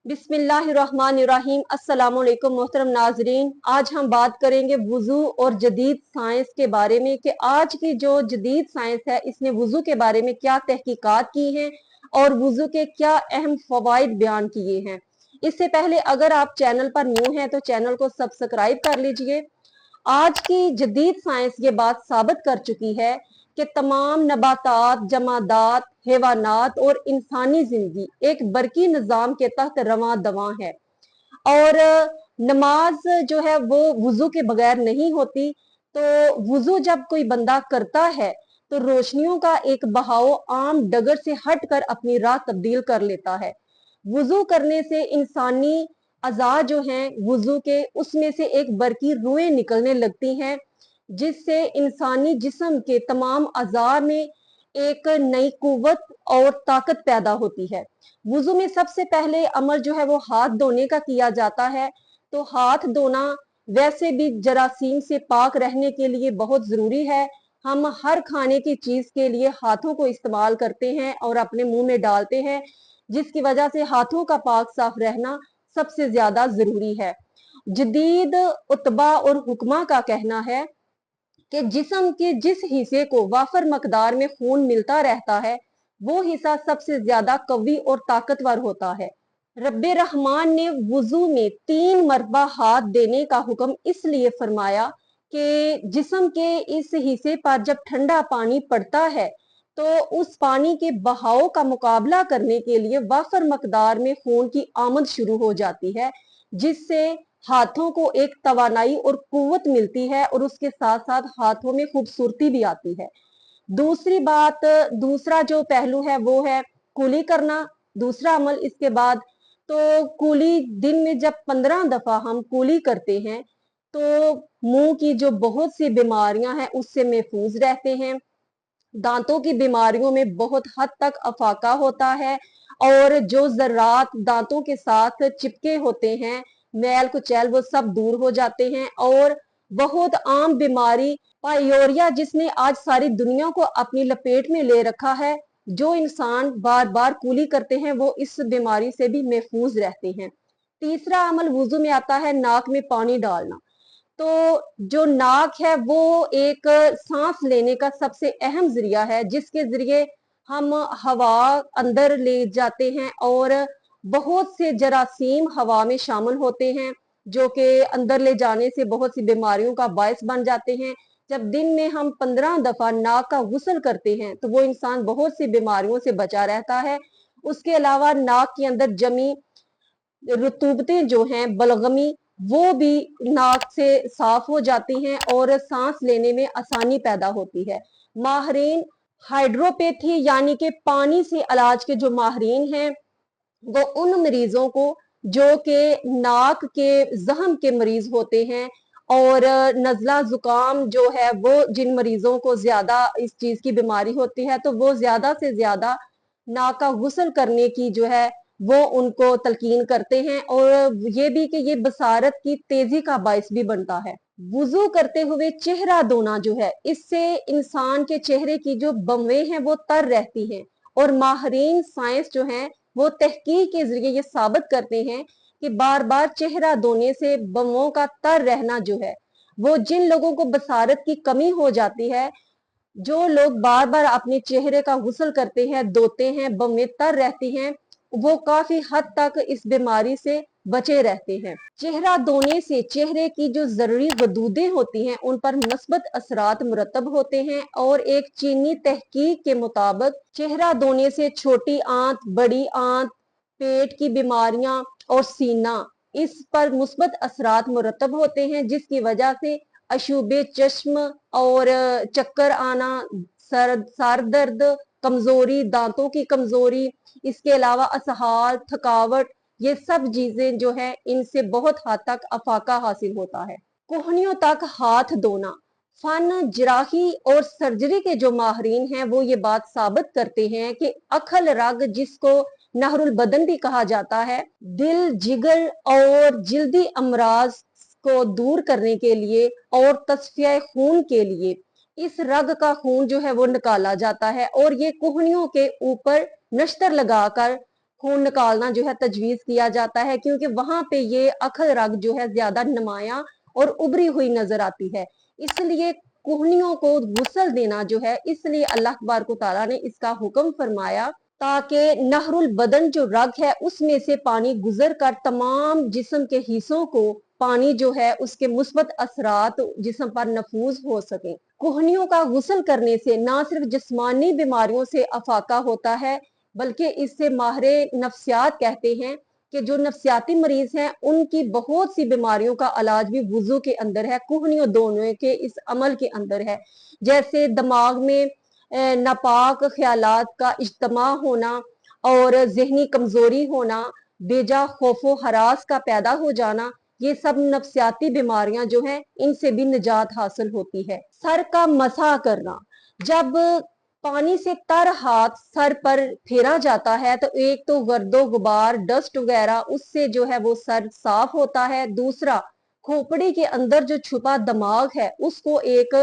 बिस्मिल्लाहिर्रहमानिर्रहीम। अस्सलाम वालेकुम मोहतरम नाजरीन। आज हम बात करेंगे वुजू और जदीद साइंस के बारे में कि आज की जो जदीद साइंस है इसने वुजू के बारे में क्या तहकीकात की हैं और वुजू के क्या अहम फवाइद बयान किए हैं। इससे पहले अगर आप चैनल पर न्यू हैं तो चैनल को सब्सक्राइब कर लीजिए। आज की जदीद साइंस ये बात साबित कर चुकी है कि तमाम नबातात, जमादात, हैवानात और इंसानी जिंदगी एक बरकी निजाम के तहत रवां दवां है और नमाज जो है वो वुजू के बगैर नहीं होती। तो वुजू जब कोई बंदा करता है तो रोशनियों का एक बहाव आम डगर से हटकर अपनी राह तब्दील कर लेता है। वुजू करने से इंसानी अज़ा जो हैं वुजू के, उसमें से एक बरकी रुएं निकलने लगती हैं जिससे इंसानी जिस्म के तमाम अज़ा में एक नई कुव्वत और ताकत पैदा होती है। वुजू में सबसे पहले अमल जो है वो हाथ धोने का किया जाता है। तो हाथ धोना वैसे भी जरासीम से पाक रहने के लिए बहुत जरूरी है। हम हर खाने की चीज के लिए हाथों को इस्तेमाल करते हैं और अपने मुंह में डालते हैं, जिसकी वजह से हाथों का पाक साफ रहना सबसे ज्यादा जरूरी है। जदीद उतबा और हुक्मा का कहना है कि जिस्म के जिस हिस्से को वाफर मकदार में खून मिलता रहता है वो हिस्सा सबसे ज्यादा कवी और ताकतवर होता है। रब्बे रहमान ने वुजू में 3 मरतबा हाथ देने का हुक्म इसलिए फरमाया कि जिस्म के इस हिस्से पर जब ठंडा पानी पड़ता है तो उस पानी के बहाव का मुकाबला करने के लिए वाफर मकदार में खून की आमद शुरू हो जाती है, जिससे हाथों को एक तवानाई और कुव्वत मिलती है और उसके साथ साथ हाथों में खूबसूरती भी आती है। दूसरी बात, दूसरा जो पहलू है वो है कुली करना, दूसरा अमल इसके बाद। तो कुली दिन में जब 15 दफा हम कुली करते हैं तो मुंह की जो बहुत सी बीमारियां हैं उससे महफूज रहते हैं। दांतों की बीमारियों में बहुत हद तक अफाका होता है और जो जर्रात दांतों के साथ चिपके होते हैं, मैल कुचैल, वो सब दूर हो जाते हैं। और बहुत आम बीमारी पायोरिया, जिसने आज सारी दुनिया को अपनी लपेट में ले रखा है, जो इंसान बार बार कुली करते हैं वो इस बीमारी से भी महफूज रहते हैं। तीसरा अमल वुजू में आता है नाक में पानी डालना। तो जो नाक है वो एक सांस लेने का सबसे अहम जरिया है, जिसके जरिए हम हवा अंदर ले जाते हैं और बहुत से जरासीम हवा में शामिल होते हैं जो कि अंदर ले जाने से बहुत सी बीमारियों का बायस बन जाते हैं। जब दिन में हम 15 दफा नाक का गुस्ल करते हैं तो वो इंसान बहुत सी बीमारियों से बचा रहता है। उसके अलावा नाक के अंदर जमी रुतूबतें जो हैं बलगमी, वो भी नाक से साफ हो जाती हैं और सांस लेने में आसानी पैदा होती है। माहरीन हाइड्रोपैथी यानी कि पानी से इलाज के जो माहरीन हैं वो उन मरीजों को जो कि नाक के जख्म के मरीज होते हैं और नजला जुकाम जो है वो जिन मरीजों को ज्यादा इस चीज की बीमारी होती है तो वो ज्यादा से ज्यादा नाक का गुस्ल करने की जो है वो उनको तलकीन करते हैं और ये भी कि ये बसारत की तेजी का बायस भी बनता है। वुजू करते हुए चेहरा धोना जो है, इससे इंसान के चेहरे की जो बम्बे हैं वो तर रहती हैं और माहरीन साइंस जो है वो तहकीक के जरिए ये साबित करते हैं कि बार बार चेहरा धोने से बमों का तर रहना जो है, वो जिन लोगों को बसारत की कमी हो जाती है, जो लोग बार बार अपने चेहरे का गुस्ल करते हैं, धोते हैं, बमें तर रहती हैं, वो काफी हद तक इस बीमारी से बचे रहते हैं। चेहरा धोने से चेहरे की जो जरूरी वदूदें होती हैं उन पर मस्बत असरात मुरतब होते हैं और एक चीनी तहकीक के मुताबिक चेहरा धोने से छोटी आंत, बड़ी आंत, पेट की बीमारियां और सीना, इस पर मुस्बत असरात मुरतब होते हैं, जिसकी वजह से अशूबे चश्म और चक्कर आना, सर दर्द, कमजोरी, दांतों की कमजोरी, इसके अलावा असहाल, थकावट, ये सब चीजें जो है इनसे बहुत हद तक अफाका हासिल होता है। कोहनियों तक हाथ धोना, फन जराही और सर्जरी के जो माहरीन हैं वो ये बात साबित करते हैं कि अखल रग, जिसको नहरुल बदन भी कहा जाता है, दिल, जिगर और जिल्दी अमराज को दूर करने के लिए और तस्फिया खून के लिए इस रग का खून जो है वो निकाला जाता है और ये कोहनियों के ऊपर नश्तर लगाकर खून निकालना जो है तजवीज किया जाता है, क्योंकि वहां पे ये अखल रग जो है ज्यादा नुमाया और उभरी हुई नजर आती है। इसलिए कोहनियों को गुस्ल देना जो है, इसलिए अल्लाह तबारक व तआला ने इसका हुक्म फरमाया, ताकि नहरुल बदन जो रग है उसमें से पानी गुजर कर तमाम जिस्म के हिस्सों को पानी जो है उसके मुस्बत असरात जिस्म पर नफूज हो सके। कोहनियों का गुस्ल करने से ना सिर्फ जिस्मानी बीमारियों से अफाका होता है, बल्कि इससे माहिरे नफ्सियात कहते हैं कि जो नफ्सियाती मरीज हैं उनकी बहुत सी बीमारियों का इलाज भी वुजू के अंदर है, कोहनियों दोनों के इस अमल के अंदर है। जैसे दिमाग में नापाक ख्यालात का इज्तमा होना और जहनी कमजोरी होना, बेजा खौफो हरास का पैदा हो जाना, ये सब नफ्सियाती बीमारियां जो हैं इनसे भी निजात हासिल होती है। सर का मसा करना, जब पानी से तर हाथ सर पर फेरा जाता है तो एक तो गर्दो गुबार डस्ट वगैरह उससे जो है वो सर साफ होता है, दूसरा खोपड़ी के अंदर जो छुपा दिमाग है उसको एक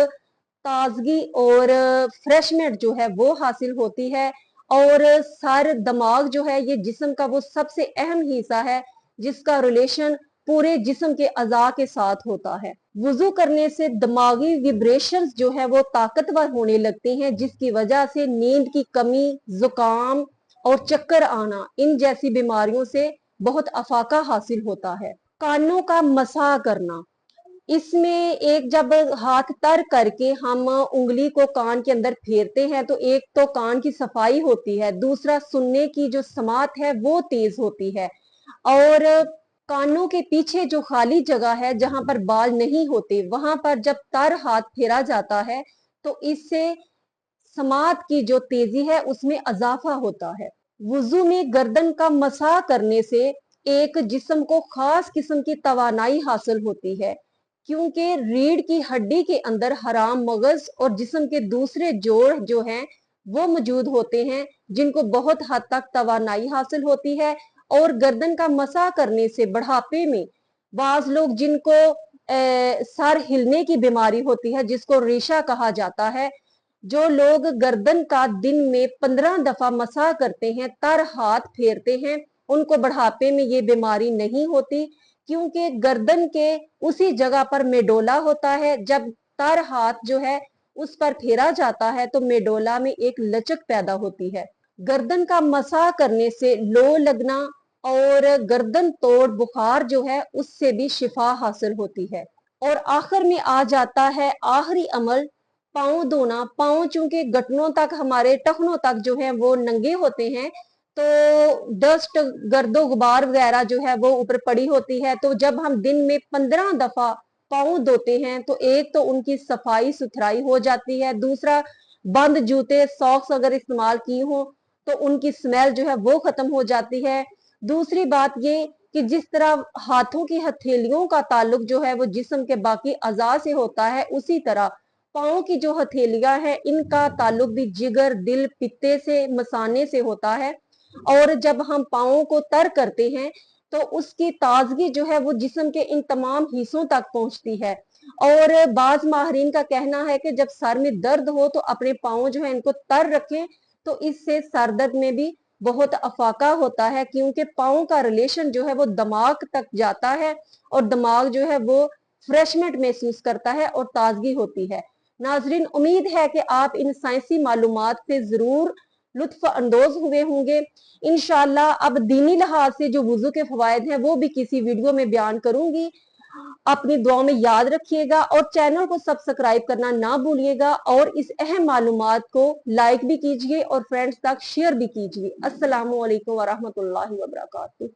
ताजगी और फ्रेशनेस जो है वो हासिल होती है। और सर दिमाग जो है ये जिस्म का वो सबसे अहम हिस्सा है जिसका रिलेशन पूरे जिस्म के अज़ा के साथ होता है। वुजू करने से दिमागी विब्रेशंस जो है वो ताकतवर होने लगती हैं, जिसकी वजह से नींद की कमी, जुकाम और चक्कर आना, इन जैसी बीमारियों से बहुत अफाका हासिल होता है। कानों का मसा करना, इसमें एक जब हाथ तर करके हम उंगली को कान के अंदर फेरते हैं तो एक तो कान की सफाई होती है, दूसरा सुनने की जो समात है वो तेज होती है। और कानों के पीछे जो खाली जगह है जहां पर बाल नहीं होते, वहां पर जब तर हाथ फेरा जाता है तो इससे समात की जो तेजी है उसमें इजाफा होता है। वुजू में गर्दन का मसा करने से एक जिस्म को खास किस्म की तवानाई हासिल होती है, क्योंकि रीढ़ की हड्डी के अंदर हराम मगज और जिस्म के दूसरे जोड़ जो हैं वो मौजूद होते हैं, जिनको बहुत हद तक तवानाई हासिल होती है। और गर्दन का मसा करने से बुढ़ापे में बाज लोग जिनको सर हिलने की बीमारी होती है, जिसको रेशा कहा जाता है, जो लोग गर्दन का दिन में 15 दफा मसा करते हैं, तर हाथ फेरते हैं, उनको बुढ़ापे में ये बीमारी नहीं होती, क्योंकि गर्दन के उसी जगह पर मेडोला होता है। जब तर हाथ जो है उस पर फेरा जाता है तो मेडोला में एक लचक पैदा होती है। गर्दन का मसा करने से लो लगना और गर्दन तोड़ बुखार जो है उससे भी शिफा हासिल होती है। और आखिर में आ जाता है आखिरी अमल, पाँव धोना। पाँव चूंकि घुटनों तक, हमारे टखनों तक जो है वो नंगे होते हैं, तो डस्ट गर्दो गुबार वगैरह जो है वो ऊपर पड़ी होती है, तो जब हम दिन में 15 दफा पाँव धोते हैं तो एक तो उनकी सफाई सुथराई हो जाती है, दूसरा बंद जूते सॉक्स अगर इस्तेमाल की हो तो उनकी स्मेल जो है वो खत्म हो जाती है। दूसरी बात ये कि जिस तरह हाथों की हथेलियों का ताल्लुक जो है वो जिस्म के बाकी अज़ा से होता है, उसी तरह पाँव की जो हथेलियां हैं इनका ताल्लुक भी जिगर, दिल, पित्ते से, मसाने से होता है। और जब हम पाँव को तर करते हैं तो उसकी ताजगी जो है वो जिस्म के इन तमाम हिस्सों तक पहुंचती है। और बाज माहरीन का कहना है कि जब सर में दर्द हो तो अपने पाँव जो है इनको तर रखें, तो इससे सर दर्द में भी बहुत अफाका होता है, क्योंकि पाँव का रिलेशन जो है वो दिमाग तक जाता है और दिमाग जो है वो फ्रेशनेस महसूस करता है और ताजगी होती है। नाजरीन, उम्मीद है कि आप इन साइंसी मालूमात से जरूर लुत्फ अंदोज हुए होंगे। इंशाल्लाह अब दीनी लिहाज से जो वुजू के फवायद हैं वो भी किसी वीडियो में बयान करूंगी। अपनी दुआओं में याद रखिएगा और चैनल को सब्सक्राइब करना ना भूलिएगा, और इस अहम मालूमात को लाइक भी कीजिए और फ्रेंड्स तक शेयर भी कीजिए। अस्सलामु अलैकुम वरहमतुल्लाहि वबरकातुहू।